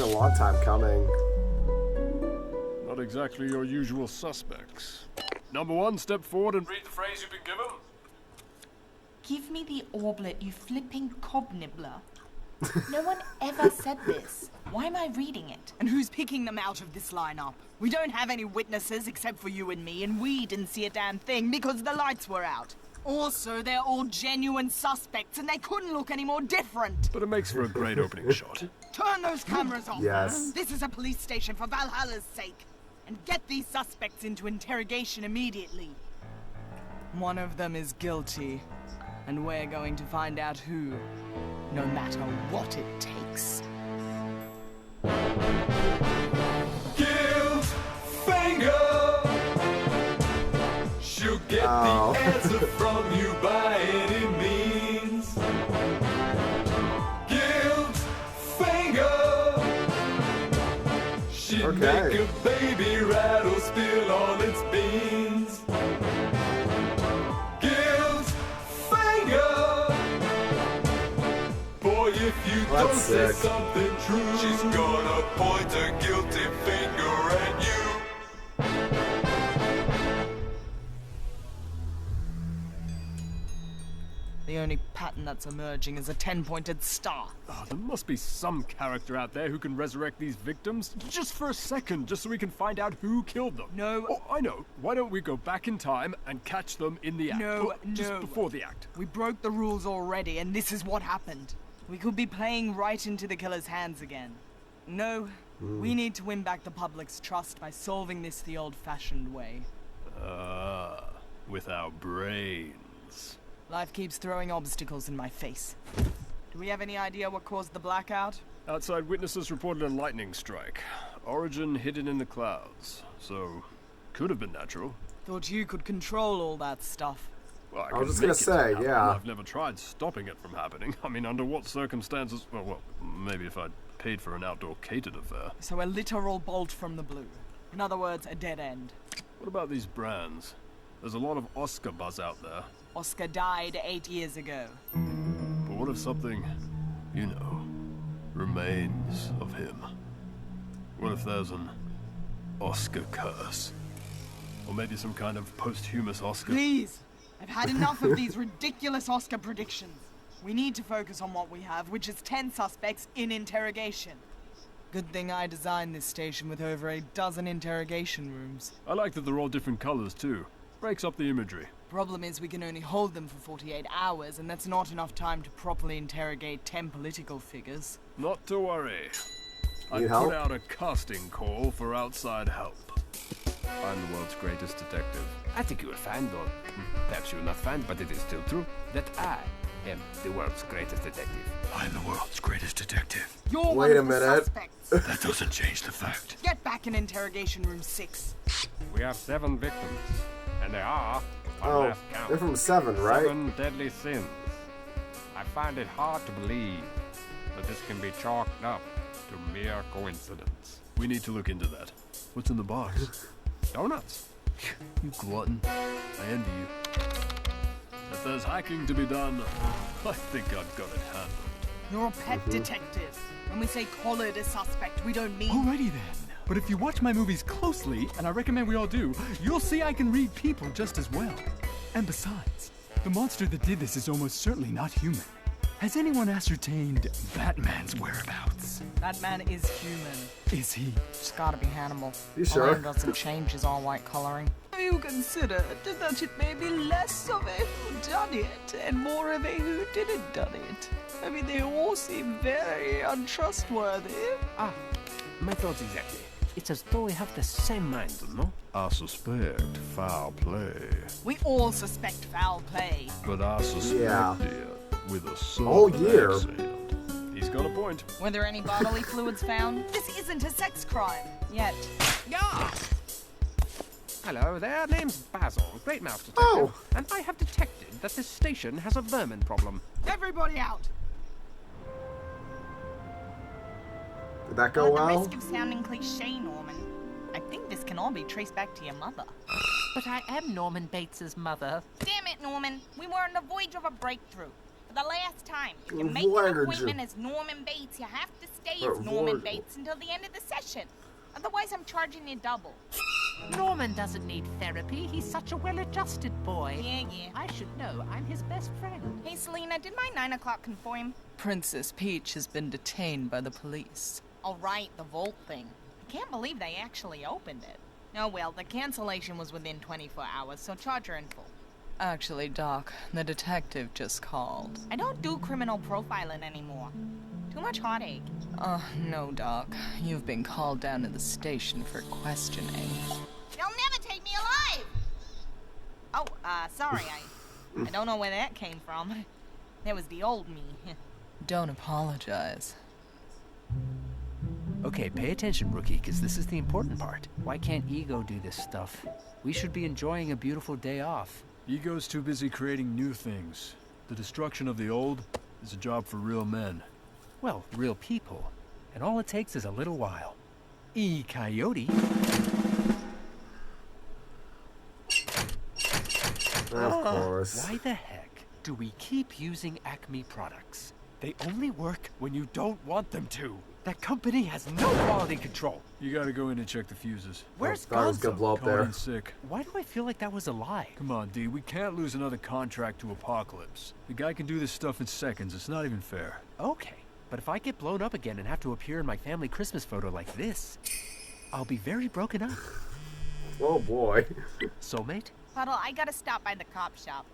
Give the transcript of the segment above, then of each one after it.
been a long time coming. Not exactly your usual suspects. Number one, step forward and read the phrase you've been given. Give me the orblet, you flipping cob nibbler. No one ever said this. Why am I reading it? And who's picking them out of this lineup? We don't have any witnesses except for you and me, and we didn't see a damn thing because the lights were out. Also, they're all genuine suspects, and they couldn't look any more different. But it makes for a great opening shot. Turn those cameras off. Yes. This is a police station for Valhalla's sake. And get these suspects into interrogation immediately. One of them is guilty, and we're going to find out who, no matter what it takes. Guiltfinger! She'll get the answer from you by any means. Guiltfinger! She'd make a baby rattle, spill all its beans. Guiltfinger! Boy, if you don't say something true, she's gonna point a guilty finger at you. The only pattern that's emerging is a 10-pointed star. Oh, there must be some character out there who can resurrect these victims, just for a second, just so we can find out who killed them. No. Oh, I know. Why don't we go back in time and catch them in the act? No, just before the act. We broke the rules already, and this is what happened. We could be playing right into the killer's hands again. No, we need to win back the public's trust by solving this the old-fashioned way. With our brains. Life keeps throwing obstacles in my face. Do we have any idea what caused the blackout? Outside witnesses reported a lightning strike. Origin hidden in the clouds. So, could have been natural. Thought you could control all that stuff. Well, I was just gonna say, yeah. I've never tried stopping it from happening. I mean, under what circumstances? Well, maybe if I'd paid for an outdoor catered affair. So a literal bolt from the blue. In other words, a dead end. What about these brands? There's a lot of Oscar buzz out there. Oscar died 8 years ago. But what if something, you know, remains of him? What if there's an Oscar curse? Or maybe some kind of posthumous Oscar? Please! I've had enough of these ridiculous Oscar predictions. We need to focus on what we have, which is 10 suspects in interrogation. Good thing I designed this station with over a dozen interrogation rooms. I like that they're all different colors, too. Breaks up the imagery. Problem is we can only hold them for 48 hours, and that's not enough time to properly interrogate 10 political figures. Not to worry. I Need put help? out a casting call for outside help. I'm the world's greatest detective. I think you will find, or perhaps you will not find, but it is still true, that I am the world's greatest detective. I'm the world's greatest detective. You're Wait one a of the minute. suspects. That doesn't change the fact. Get back in interrogation room 6. We have 7 victims, and they are, on Oh, last count, they're from 7, right? 7 deadly sins. I find it hard to believe that this can be chalked up to mere coincidence. We need to look into that. What's in the box? Donuts. You glutton. I envy you. If there's hacking to be done, I think I've got it handled. You're a pet detective. When we say collared a suspect, we don't mean... Alrighty then. But if you watch my movies closely, and I recommend we all do, you'll see I can read people just as well. And besides, the monster that did this is almost certainly not human. Has anyone ascertained Batman's whereabouts? That man is human. Is he? It's gotta be Hannibal. You sure? All doesn't change his all-white coloring. Have you considered that it may be less of a whodunit and more of a who didn't done it? I mean, they all seem very untrustworthy. Ah, my thoughts exactly. It's as though we have the same mind, no? I suspect foul play. We all suspect foul play. But I suspect Yeah. it with a southern Oh, yeah. accent. He's got a point. Were there any bodily fluids found? This isn't a sex crime. Yet. Yeah. Hello there, name's Basil, Great Mouse Detective. Oh. And I have detected that this station has a vermin problem. Everybody out! Did that go At the well? risk of sounding cliche, Norman, I think this can all be traced back to your mother. But I am Norman Bates's mother. Damn it, Norman. We were on the verge of a breakthrough. For the last time, if you make Why an did you- appointment as Norman Bates, you have to stay But as Norman why- Bates until the end of the session. Otherwise, I'm charging you double. Norman doesn't need therapy. He's such a well-adjusted boy. Yeah. I should know. I'm his best friend. Hey, Selena, did my 9 o'clock conform? Princess Peach has been detained by the police. All right, the vault thing. I can't believe they actually opened it. Oh well, the cancellation was within 24 hours, so charge her in full. Actually, Doc, the detective just called. I don't do criminal profiling anymore. Too much heartache. No, Doc. You've been called down to the station for questioning. They'll never take me alive! Oh, sorry, I don't know where that came from. That was the old me. Don't apologize. Okay, pay attention, rookie, because this is the important part. Why can't Ego do this stuff? We should be enjoying a beautiful day off. Ego's too busy creating new things. The destruction of the old is a job for real men. Well, real people. And all it takes is a little while. Coyote. Of course. Why the heck do we keep using Acme products? They only work when you don't want them to. That company has no quality control. You gotta go in and check the fuses. Where's Thought I was gonna Gonzo? blow up Called there. in sick. Why do I feel like that was a lie? Come on, D, we can't lose another contract to Apocalypse. The guy can do this stuff in seconds. It's not even fair. Okay, but if I get blown up again and have to appear in my family Christmas photo like this, I'll be very broken up. Oh boy. Soulmate? Puddle, I gotta stop by the cop shop.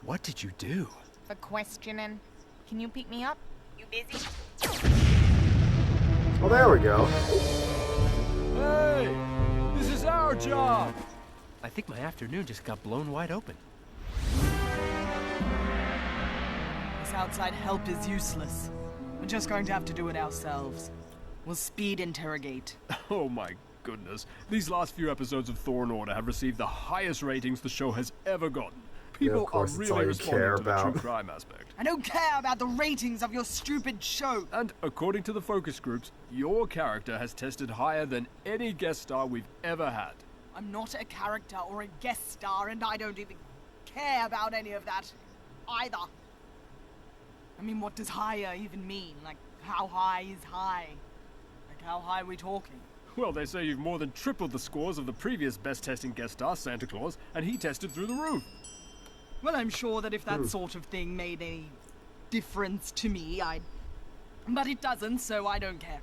What did you do? For questioning. Can you pick me up? You busy? Oh, there we go. Hey! This is our job! I think my afternoon just got blown wide open. This outside help is useless. We're just going to have to do it ourselves. We'll speed interrogate. Oh my goodness. These last few episodes of Thor and Order have received the highest ratings the show has ever gotten. People are course, it's all really you responding care to the true about. crime aspect. I don't care about the ratings of your stupid show. And according to the focus groups, your character has tested higher than any guest star we've ever had. I'm not a character or a guest star, and I don't even care about any of that either. I mean, what does higher even mean? Like, how high is high? Like, how high are we talking? Well, they say you've more than tripled the scores of the previous best testing guest star, Santa Claus, and he tested through the roof. Well, I'm sure that if that sort of thing made any difference to me, I'd... But it doesn't, so I don't care.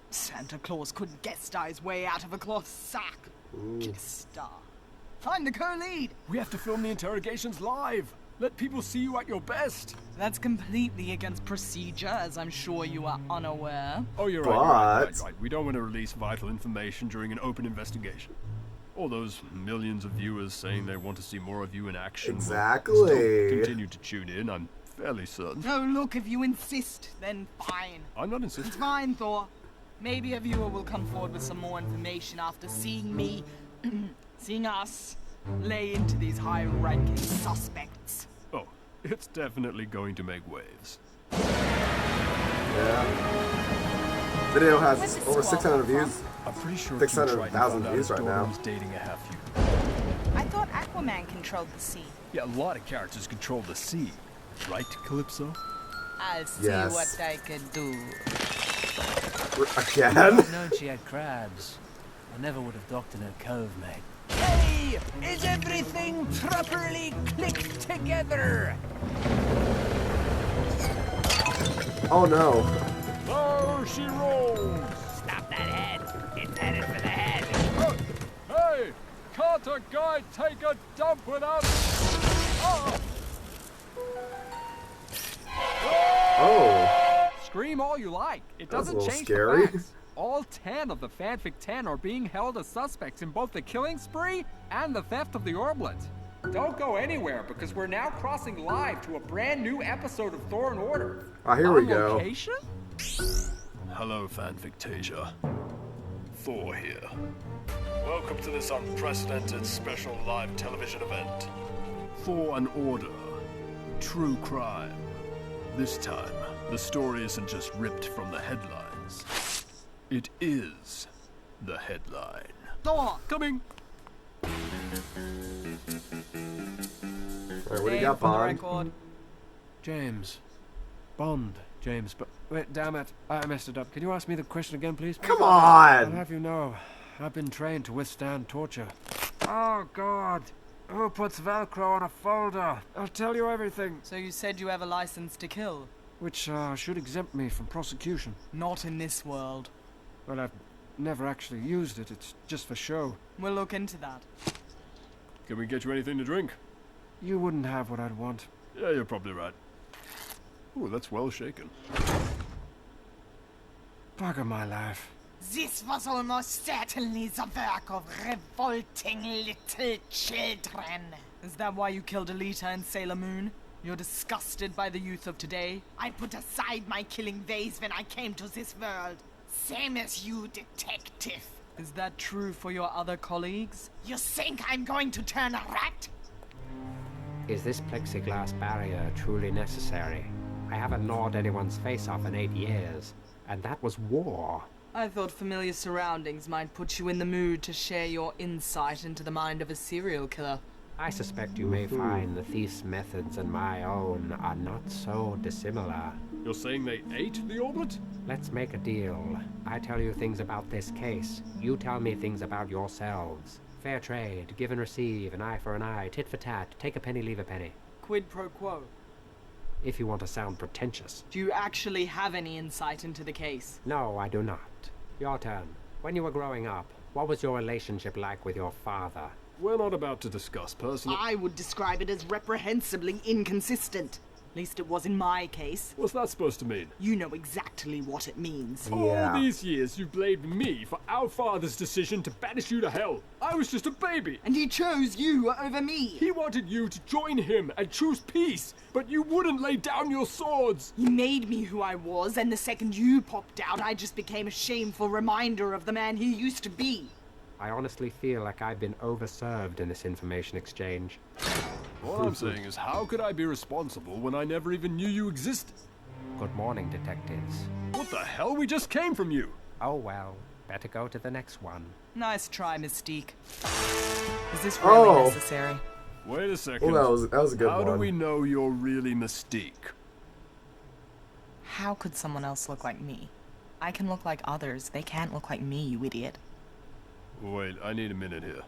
Santa Claus couldn't guest star his way out of a cloth sack. Guest star. I'm the co-lead. We have to film the interrogations live. Let people see you at your best. That's completely against procedure, as I'm sure you are unaware. Oh, you're right, But- right. We don't want to release vital information during an open investigation. All those millions of viewers saying they want to see more of you in action will Exactly. still continue to tune in, I'm fairly certain. Oh, look, if you insist, then fine. I'm not It's insisting. fine, Thor. Maybe a viewer will come forward with some more information after seeing me, seeing us, lay into these high-ranking suspects. Oh, it's definitely going to make waves. Yeah. Video has Where's the over squall 600 come views. I'm pretty sure 600,000 Triton views right found out now. his daughter was dating a half-human. I thought Aquaman controlled the sea. Yeah, a lot of characters control the sea. Right, Calypso? I'll see Yes. what I can do. Again? I've known she had crabs. I never would have docked in her cove, mate. Hey! Is everything properly clicked together? Oh no. There she rolls! Stop that head. It's headed for the head. Hey! Can't a guy take a dump without... Oh! Oh. Scream all you like. It That was a doesn't little change scary. the facts. All 10 of the Fanfic 10 are being held as suspects in both the killing spree and the theft of the Orblet. Don't go anywhere because we're now crossing live to a brand new episode of Thor and Order. Ah, here we On go. location? Hello, Fanfictasia. Thor here. Welcome to this unprecedented special live television event. Thor and Order. True crime. This time, the story isn't just ripped from the headlines. It is the headline. Thor! Coming! Alright, what do you got, for the Bond? record, James. Bond, James, but wait, damn it, I messed it up. Can you ask me the question again, please? Come I'll on! have you know, I've been trained to withstand torture. Oh, God. Who puts Velcro on a folder? I'll tell you everything. So you said you have a license to kill? Which should exempt me from prosecution. Not in this world. Well, I've never actually used it. It's just for show. We'll look into that. Can we get you anything to drink? You wouldn't have what I'd want. Yeah, you're probably right. Ooh, that's well shaken. Bugger my life. This was almost certainly the work of revolting little children. Is that why you killed Alita and Sailor Moon? You're disgusted by the youth of today? I put aside my killing ways when I came to this world. Same as you, detective. Is that true for your other colleagues? You think I'm going to turn a rat? Is this plexiglass barrier truly necessary? I haven't gnawed anyone's face off in 8 years, and that was war. I thought familiar surroundings might put you in the mood to share your insight into the mind of a serial killer. I suspect you may find the thief's methods and my own are not so dissimilar. You're saying they ate the orbit? Let's make a deal. I tell you things about this case. You tell me things about yourselves. Fair trade, give and receive, an eye for an eye, tit for tat, take a penny, leave a penny. Quid pro quo. If you want to sound pretentious. Do you actually have any insight into the case? No, I do not. Your turn. When you were growing up, what was your relationship like with your father? We're not about to discuss personal... I would describe it as reprehensibly inconsistent. At least it was in my case. What's that supposed to mean? You know exactly what it means. Yeah. All these years you've blamed me for our father's decision to banish you to hell. I was just a baby. And he chose you over me. He wanted you to join him and choose peace, but you wouldn't lay down your swords. He made me who I was, and the second you popped out, I just became a shameful reminder of the man he used to be. I honestly feel like I've been overserved in this information exchange. All I'm saying is, how could I be responsible when I never even knew you existed? Good morning, detectives. What the hell? We just came from you. Oh well, better go to the next one. Nice try, Mystique. Is this really necessary? Wait a second. Oh, that was a good How one. do we know you're really Mystique? How could someone else look like me? I can look like others. They can't look like me, you idiot. Wait, I need a minute here.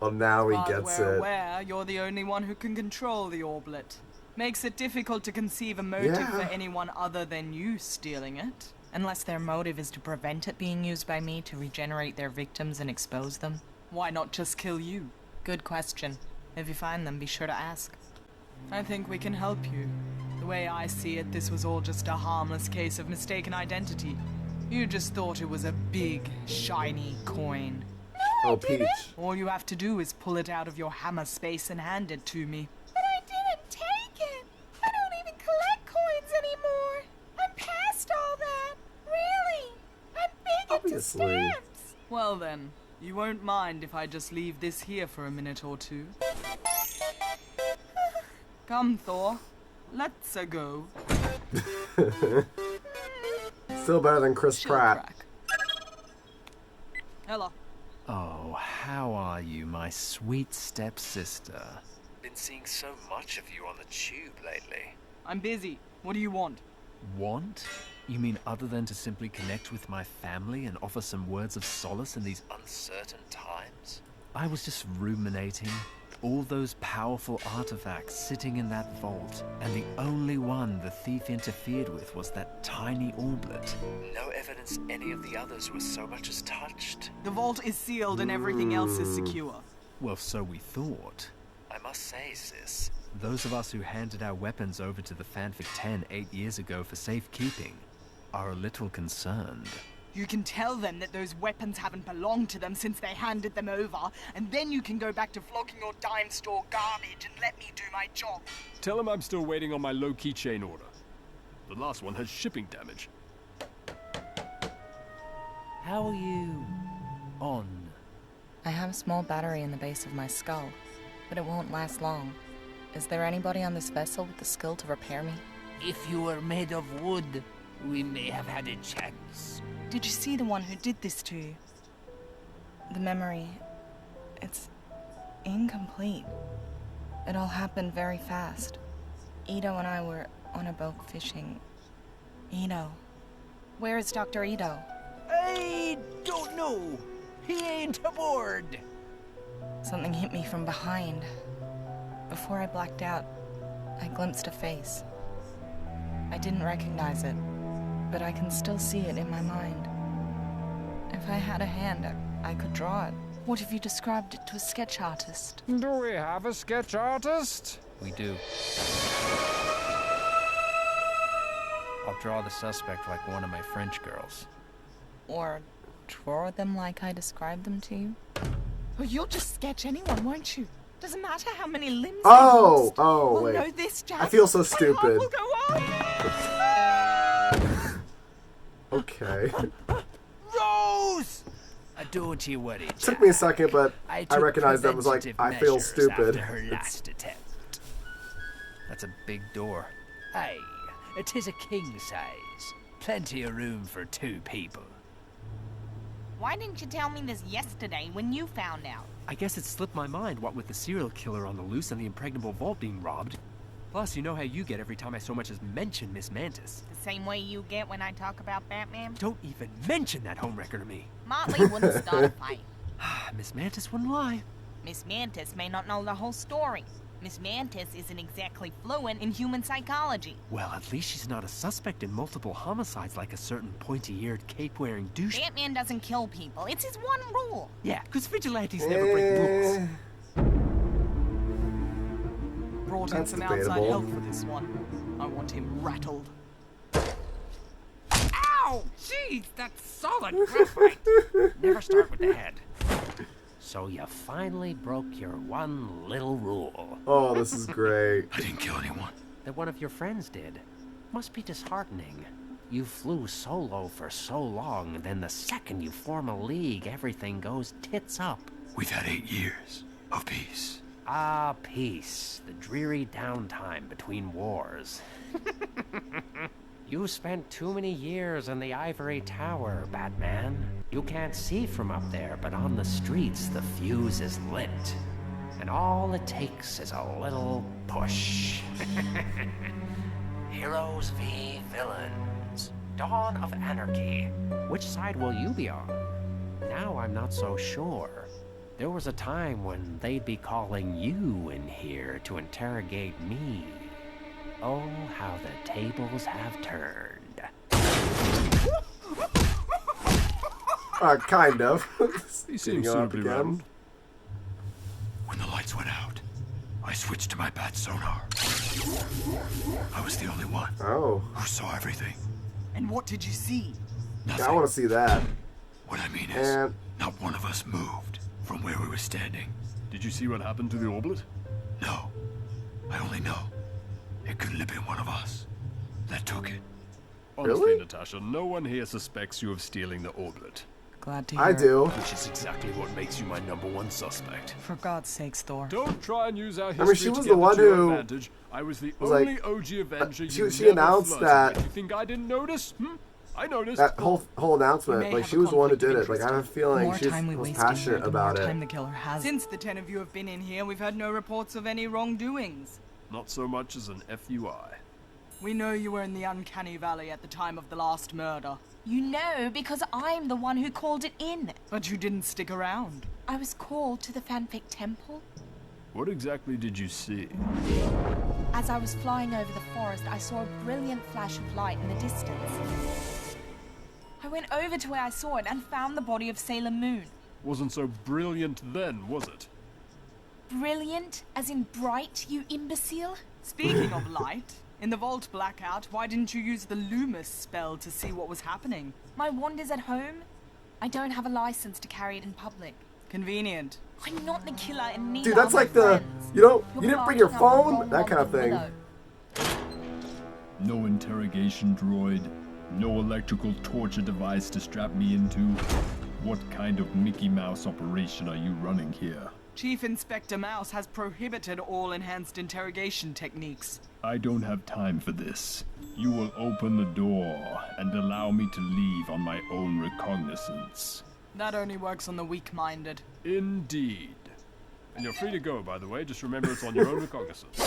Well, now he As gets we're it. aware, you're the only one who can control the orblet. Makes it difficult to conceive a motive for anyone other than you stealing it. Unless their motive is to prevent it being used by me to regenerate their victims and expose them. Why not just kill you? Good question. If you find them, be sure to ask. I think we can help you. The way I see it, this was all just a harmless case of mistaken identity. You just thought it was a big, shiny coin. Oh, Peach. All you have to do is pull it out of your hammer space and hand it to me. But I didn't take it. I don't even collect coins anymore. I'm past all that. Really. I'm big into Obviously. stamps. Well then, you won't mind if I just leave this here for a minute or two? Come, Thor. Let's go. Still better than Chris Pratt. Hello. Oh, how are you, my sweet stepsister? Been seeing so much of you on the tube lately. I'm busy. What do you want? Want? You mean other than to simply connect with my family and offer some words of solace in these uncertain times? I was just ruminating. All those powerful artifacts sitting in that vault, and the only one the thief interfered with was that tiny orblet. No evidence any of the others were so much as touched. The vault is sealed and everything else is secure. Well, so we thought. I must say, sis, those of us who handed our weapons over to the Fanfictasia 8 years ago for safekeeping are a little concerned. You can tell them that those weapons haven't belonged to them since they handed them over, and then you can go back to flogging your dime store garbage and let me do my job. Tell him I'm still waiting on my low-key chain order. The last one has shipping damage. How are you on? I have a small battery in the base of my skull, but it won't last long. Is there anybody on this vessel with the skill to repair me? If you were made of wood, we may have had a chance. Did you see the one who did this to you? The memory... it's... incomplete. It all happened very fast. Ito and I were on a boat fishing. Ito. Where is Dr. Ito? I don't know. He ain't aboard. Something hit me from behind. Before I blacked out, I glimpsed a face. I didn't recognize it, but I can still see it in my mind. If I had a hand, I could draw it. What if you described it to a sketch artist? Do we have a sketch artist? We do. I'll draw the suspect like one of my French girls. Or draw them like I described them to you? Oh, you'll just sketch anyone, won't you? Doesn't matter how many limbs Oh, they lost. oh, We'll wait. know this, Jack. I feel so My stupid. heart will go on. Okay. Rose! Don't you worry, Jack. Took me a second, but I took recognized that was like, preventative I feel measures stupid. after her last attempt. That's a big door. Aye, it is a king size. Plenty of room for 2 people. Why didn't you tell me this yesterday when you found out? I guess it slipped my mind, what with the serial killer on the loose and the impregnable vault being robbed. Plus, you know how you get every time I so much as mention Miss Mantis. The same way you get when I talk about Batman? Don't even mention that homewrecker to me. Motley wouldn't start a fight. Miss Mantis wouldn't lie. Miss Mantis may not know the whole story. Miss Mantis isn't exactly fluent in human psychology. Well, at least she's not a suspect in multiple homicides like a certain pointy-eared, cape-wearing douche. Batman doesn't kill people. It's his one rule. Yeah, because vigilantes never break rules. Brought in That's some outside debatable. help for this one. I want him rattled. Ow! Jeez, that's solid graphite. Never start with the head. So you finally broke your one little rule. Oh, this is great. I didn't kill anyone. That one of your friends did. Must be disheartening. You flew solo for so long, and then the second you form a league, everything goes tits up. We've had 8 years of peace. Ah, peace. The dreary downtime between wars. You spent too many years in the ivory tower, Batman. You can't see from up there, but on the streets the fuse is lit. And all it takes is a little push. Heroes v. villains. Dawn of Anarchy. Which side will you be on? Now I'm not so sure. There was a time when they'd be calling you in here to interrogate me. Oh, how the tables have turned. Kind of. He Getting seems up suitably again. round. When the lights went out, I switched to my bat sonar. I was the only one Oh. who saw everything. And what did you see? Nothing. Yeah, I want to see that. What I mean is, And not one of us moved from where we were standing. Did you see what happened to the orblet? No. I only know it couldn't have been one of us that took it. Honestly, Really? Natasha, no one here suspects you of stealing the orblet. Glad to hear I it. do. Which is exactly what makes you my #1 suspect. For God's sakes, Thor. Don't try and use our history mean, she to was get the one to your who advantage. I was the was only like, OG Avenger she- you she never announced flirted that- with. You think I didn't notice? I noticed. That whole announcement, may like have she a was the one who conflict did of it. Like I have a interest. The feeling more she time we was waste here, passionate the more about time it. the killer has. Since the 10 of you have been in here, we've had no reports of any wrongdoings. Not so much as an FUI. We know you were in the Uncanny Valley at the time of the last murder. You know, because I'm the one who called it in. But you didn't stick around. I was called to the Fanfic Temple. What exactly did you see? As I was flying over the forest, I saw a brilliant flash of light in the distance. I went over to where I saw it and found the body of Sailor Moon. Wasn't so brilliant then, was it? Brilliant, as in bright, you imbecile? Speaking of light, in the vault blackout, why didn't you use the Loomis spell to see what was happening? My wand is at home. I don't have a license to carry it in public. Convenient. I'm not the killer and neither Dude, that's are my like the friends. you You're didn't bring your barking up the phone, wrong that kind of London thing. willow. No interrogation droid. No electrical torture device to strap me into. What kind of Mickey Mouse operation are you running here? Chief Inspector Mouse has prohibited all enhanced interrogation techniques. I don't have time for this. You will open the door and allow me to leave on my own recognizance. That only works on the weak-minded. Indeed. And you're free to go, by the way. Just remember it's on your own recognizance.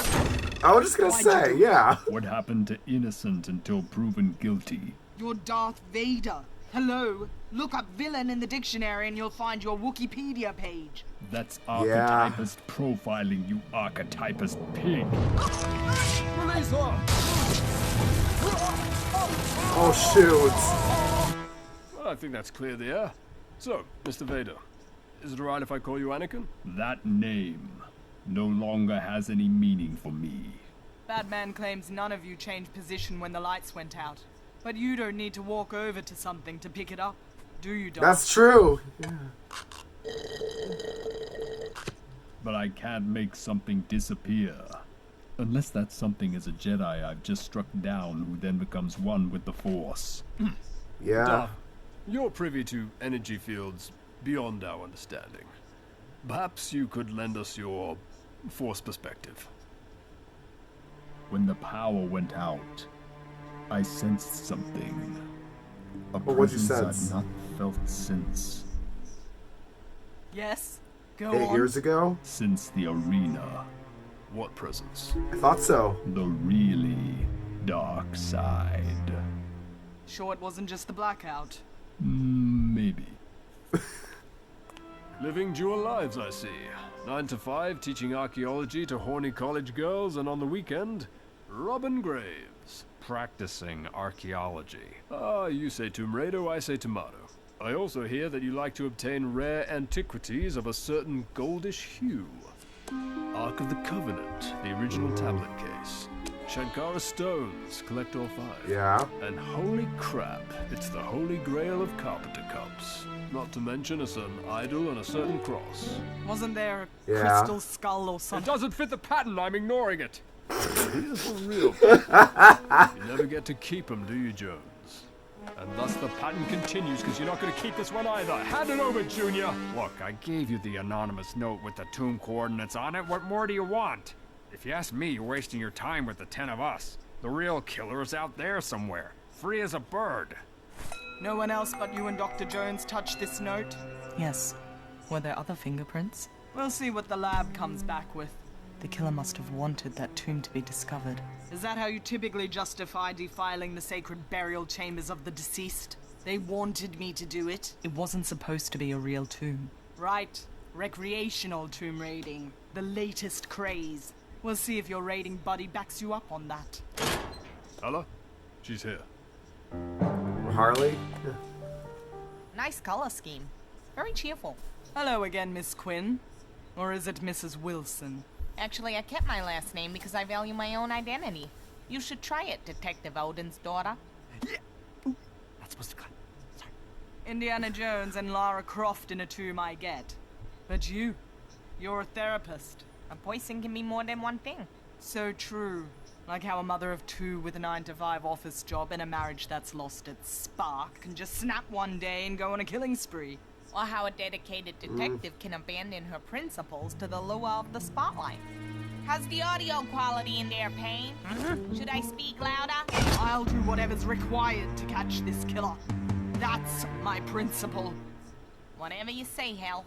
I was just gonna say, yeah. What happened to innocent until proven guilty? You're Darth Vader. Hello? Look up villain in the dictionary and you'll find your Wikipedia page. That's archetypist profiling, you archetypist pig. Release her! Oh, shoot. Well, I think that's clear the air. So, Mr. Vader, is it alright if I call you Anakin? That name no longer has any meaning for me. Batman claims none of you changed position when the lights went out. But you don't need to walk over to something to pick it up, do you, Doc? That's true. Yeah. But I can't make something disappear. Unless that something is a Jedi I've just struck down who then becomes one with the Force. Yeah. You're privy to energy fields beyond our understanding. Perhaps you could lend us your Force perspective. When the power went out, I sensed something. A What'd you presence sense? I've not felt since. Yes? Go 8 on. years ago? Since the arena. What presence? I thought so. The really dark side. Sure it wasn't just the blackout. Maybe. Living dual lives, I see. 9 to 5, teaching archaeology to horny college girls, and on the weekend, Robin Graves. Practicing archaeology. Ah, you say Tomb Raider, I say tomato. I also hear that you like to obtain rare antiquities of a certain goldish hue. Ark of the Covenant, the original tablet case. Shankara stones, collect all 5. Yeah. And holy crap, it's the holy grail of carpenter cups. Not to mention a certain idol and a certain cross. Wasn't there a Yeah. crystal skull or It something? doesn't fit the pattern, I'm ignoring it. Here's the real pattern. You never get to keep them, do you, Jones? And thus the pattern continues, because you're not going to keep this one either. Hand it over, Junior! Look, I gave you the anonymous note with the tomb coordinates on it. What more do you want? If you ask me, you're wasting your time with the 10 of us. The real killer is out there somewhere, free as a bird. No one else but you and Dr. Jones touched this note? Yes. Were there other fingerprints? We'll see what the lab comes back with. The killer must have wanted that tomb to be discovered. Is that how you typically justify defiling the sacred burial chambers of the deceased? They wanted me to do it. It wasn't supposed to be a real tomb. Right. Recreational tomb raiding. The latest craze. We'll see if your raiding buddy backs you up on that. Ella? She's here. Harley? Nice color scheme. Very cheerful. Hello again, Miss Quinn. Or is it Mrs. Wilson? Actually, I kept my last name because I value my own identity. You should try it, Detective Odin's daughter. That's supposed to cut. Sorry. Indiana Jones and Lara Croft in a tomb, I get. But you're a therapist. A person can be more than one thing. So true. Like how a mother of 2 with a 9-to-5 office job and a marriage that's lost its spark can just snap one day and go on a killing spree. Or how a dedicated detective can abandon her principles to the lure of the spotlight. How's the audio quality in there, Payne? Should I speak louder? I'll do whatever's required to catch this killer. That's my principle. Whatever you say, Hal.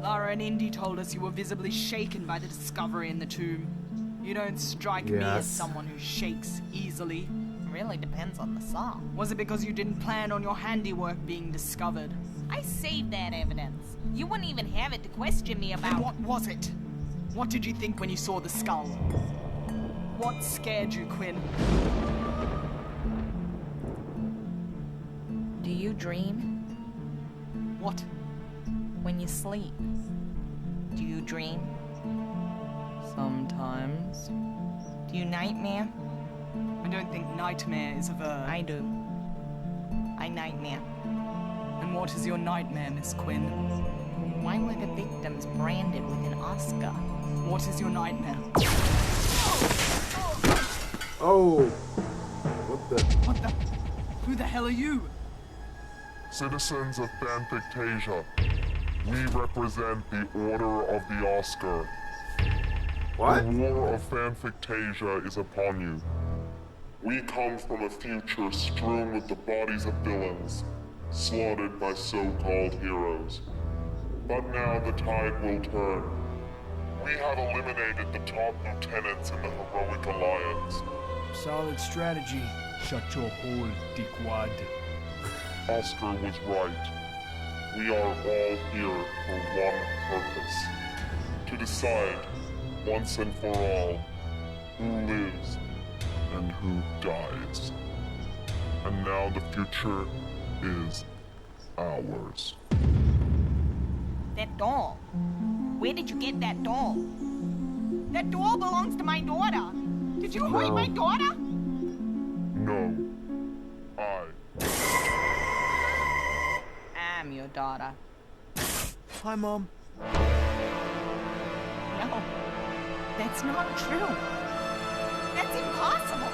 Lara and Indy told us you were visibly shaken by the discovery in the tomb. You don't strike me as someone who shakes easily. Really depends on the song. Was it because you didn't plan on your handiwork being discovered? I saved that evidence. You wouldn't even have it to question me about. And what was it? What did you think when you saw the skull? What scared you, Quinn? Do you dream? What? When you sleep. Do you dream? Sometimes. Do you nightmare? I don't think nightmare is a verb. I do. I nightmare. And what is your nightmare, Miss Quinn? Why were the victims branded with an Oscar? What is your nightmare? Oh! What the? What the? Who the hell are you? Citizens of Fanfictasia, we represent the Order of the Oscar. What? The war of Fanfictasia is upon you. We come from a future strewn with the bodies of villains, slaughtered by so-called heroes. But now the tide will turn. We have eliminated the top lieutenants in the heroic alliance. Solid strategy. Shut your hole, dickwad. Oscar was right. We are all here for one purpose. To decide, once and for all, who lives and who dies. And now the future is ours. That doll. Where did you get that doll? That doll belongs to my daughter. Did you hurt my daughter? No. I'm your daughter. Hi, Mom. No. That's not true. That's impossible.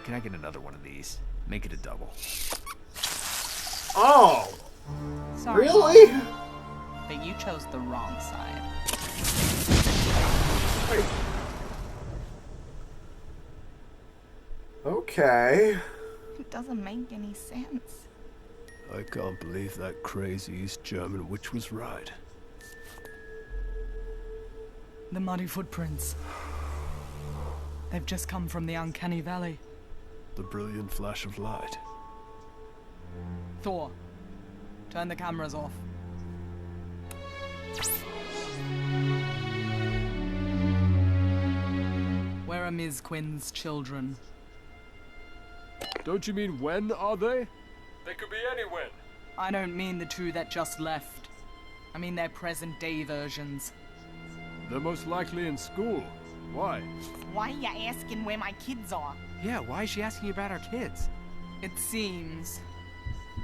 Can I get another one of these? Make it a double. Oh! Sorry, Really? Mom, but you chose the wrong side. Wait. Okay. It doesn't make any sense. I can't believe that crazy East German witch was right. The muddy footprints. They've just come from the uncanny valley. The brilliant flash of light. Thor, turn the cameras off. Where are Ms. Quinn's children? Don't you mean when are they? They could be any when. I don't mean the two that just left. I mean their present-day versions. They're most likely in school. Why? Why are you asking where my kids are? Yeah, why is she asking you about our kids? It seems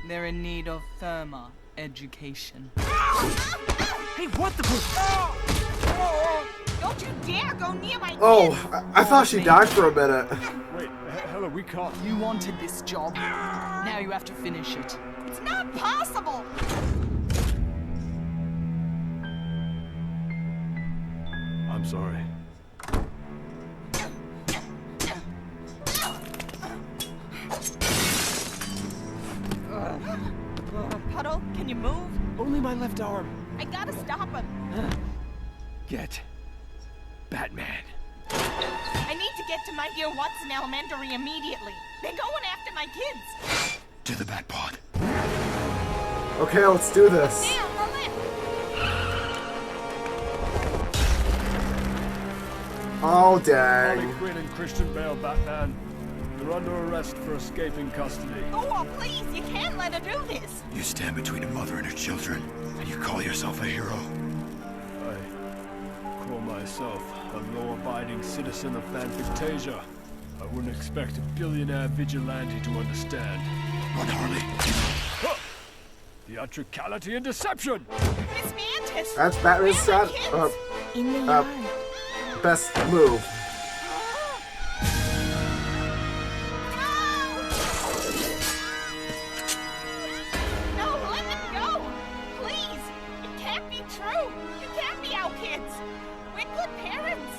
they're in need of firmer education. Hey, what the... Don't you dare go near my kids! Oh, I thought she died for a minute. Wait, Hella, we can't. You wanted this job. Now you have to finish it. It's not possible! I'm sorry. Puddle, can you move? Only my left arm. I gotta stop him. Get Batman. I need to get to my dear Watson Elementary immediately. They're going after my kids. To the Batpod. Okay, let's do this. Down the lip. Oh, dang. Harley Quinn and Christian Bale, Batman. You're under arrest for escaping custody. Oh, please, you can't let her do this. You stand between a mother and her children, and you call yourself a hero. I call myself a law-abiding citizen of Fanfictasia. I wouldn't expect a billionaire vigilante to understand. Run, Harley. Huh! Theatricality and deception! Miss Mantis. That's Batman's shot. In the yard. Best move. No, let them go. Please. It can't be true. You can't be our kids. We're good parents.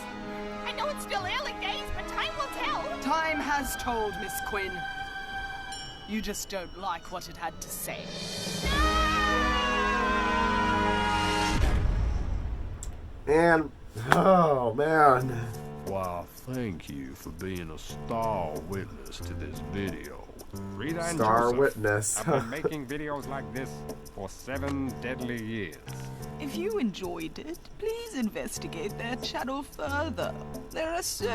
I know it's still early days, but time will tell. Time has told, Miss Quinn. You just don't like what it had to say. And, oh, man. Wow, thank you for being a star witness to this video. Rita and Star Joseph witness. have been making videos like this for 7 deadly years. If you enjoyed it, please investigate their channel further. There are so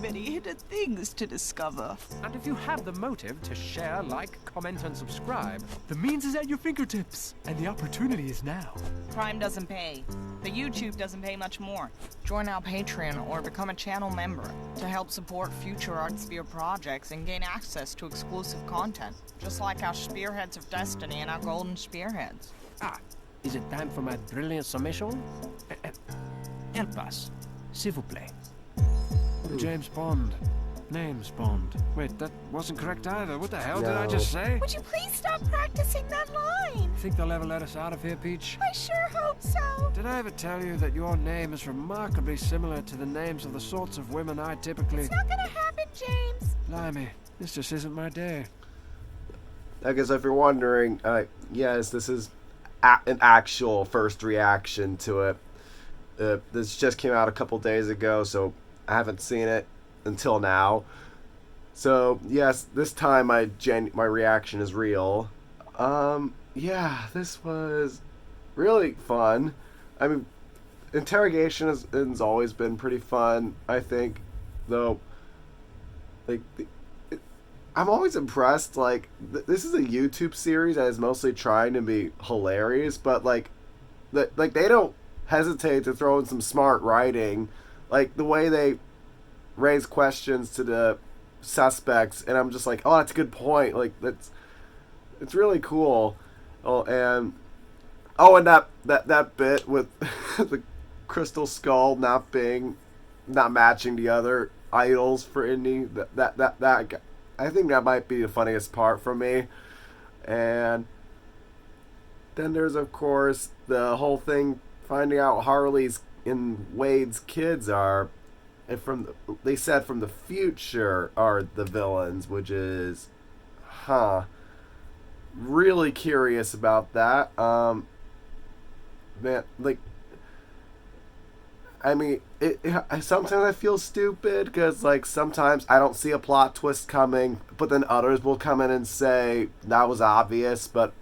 many hidden things to discover. And if you have the motive to share, like, comment, and subscribe, The means is at your fingertips, and the opportunity is now. Crime doesn't pay. The YouTube doesn't pay much more. Join our Patreon or become a channel member to help support future ArtSpear projects and gain access to exclusive content, just like our Spearheads of Destiny and our Golden Spearheads. Is it time for my brilliant submission? Help us, s'il vous plaît. James Bond. Name's Bond. Wait, that wasn't correct either. What the hell did I No. just say? Would you please stop practicing that line? Think they'll ever let us out of here, Peach? I sure hope so. Did I ever tell you that your name is remarkably similar to the names of the sorts of women I typically... It's not gonna happen, James. Blimey, this just isn't my day. I guess if you're wondering, yes, this is an actual first reaction to it. This just came out a couple days ago, so I haven't seen it until now. So yes, this time my reaction is real. Yeah, this was really fun. I mean, interrogation has always been pretty fun, I think, though. Like, I'm always impressed. Like, this is a YouTube series that is mostly trying to be hilarious, but like they don't hesitate to throw in some smart writing, like the way they raise questions to the suspects, and I'm just like, oh, that's a good point. Like, it's really cool. And that bit with the crystal skull not matching the other idols for Indy. That I think that might be the funniest part for me. And then there's, of course, the whole thing finding out Harley's and Wade's kids are, and they said from the future are the villains, which is, really curious about that. Man, like, I mean, sometimes I feel stupid because, like, sometimes I don't see a plot twist coming, but then others will come in and say that was obvious, but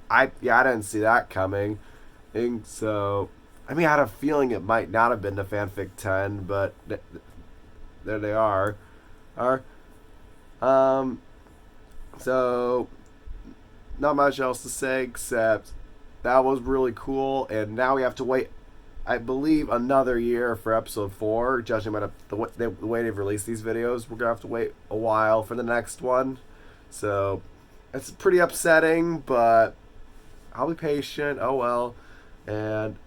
I didn't see that coming. And so, I mean, I had a feeling it might not have been the Fanfic 10, but there they are. So, not much else to say except that was really cool, and now we have to wait, I believe, another year for episode 4, judging by the way they've released these videos. We're going to have to wait a while for the next one. So, it's pretty upsetting, but I'll be patient. Oh well. And,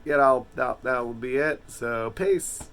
that will be it. So, peace.